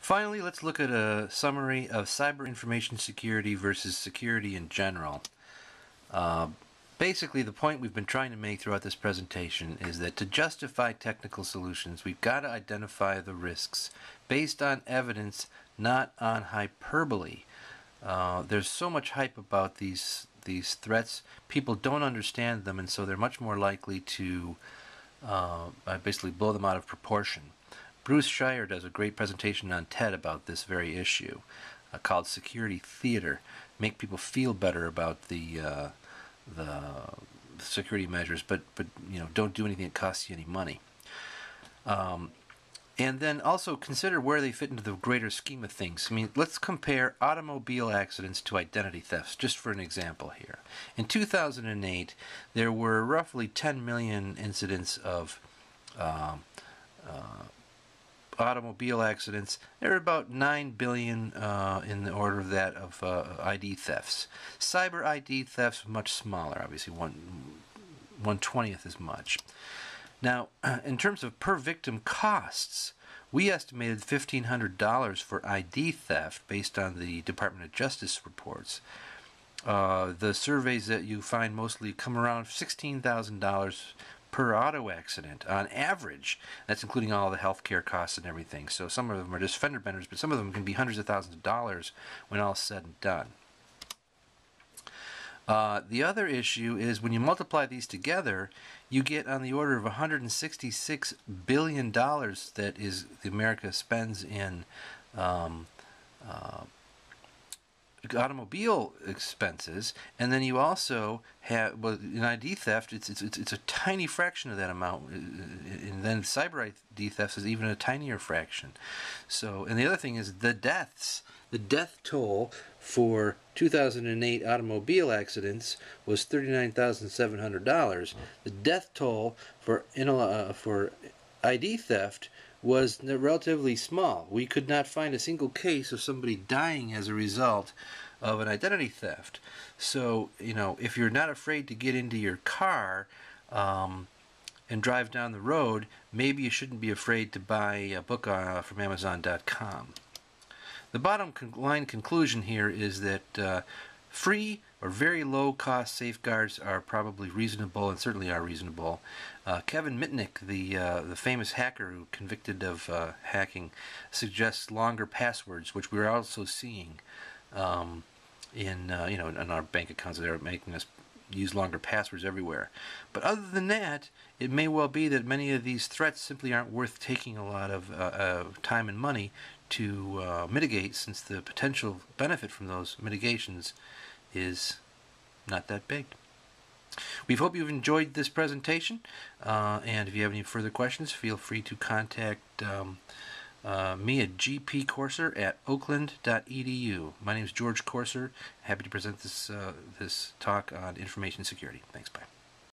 Finally, let's look at a summary of cyber information security versus security in general. Basically, the point we've been trying to make throughout this presentation is that to justify technical solutions, we've got to identify the risks based on evidence, not on hyperbole. There's so much hype about these threats. People don't understand them, and so they're much more likely to basically blow them out of proportion. Bruce Shire does a great presentation on TED about this very issue, called Security Theater. Make people feel better about the security measures, but don't do anything that costs you any money. And then also consider where they fit into the greater scheme of things. I mean, let's compare automobile accidents to identity thefts, just for an example here. In 2008, there were roughly 10 million incidents of automobile accidents. There are about 9 billion in the order of that of ID thefts. Cyber ID thefts much smaller, obviously 1/20th as much. Now, in terms of per victim costs, we estimated $1,500 for ID theft based on the Department of Justice reports. The surveys that you find mostly come around $16,000 per auto accident on average. That's including all the healthcare costs and everything. So some of them are just fender benders, but some of them can be hundreds of thousands of dollars when all is said and done. The other issue is when you multiply these together, you get on the order of $166 billion that is America spends in automobile expenses, and then you also have, well, in ID theft, it's a tiny fraction of that amount, and then cyber ID theft is even a tinier fraction. So, and the other thing is the deaths. The death toll for 2008 automobile accidents was $39,700. The death toll for ID theft was relatively small. We could not find a single case of somebody dying as a result of an identity theft. So, if you're not afraid to get into your car and drive down the road, maybe you shouldn't be afraid to buy a book from Amazon.com. The bottom line conclusion here is that free or very low cost safeguards are probably reasonable, and certainly are reasonable. Kevin Mitnick, the famous hacker who convicted of hacking, suggests longer passwords, which we're also seeing in our bank accounts. They're making us use longer passwords everywhere. But other than that, it may well be that many of these threats simply aren't worth taking a lot of time and money to mitigate, since the potential benefit from those mitigations is not that big. We hope you've enjoyed this presentation, and if you have any further questions, feel free to contact me at gpcourser@oakland.edu. My name is George Courser. Happy to present this talk on information security. Thanks, bye.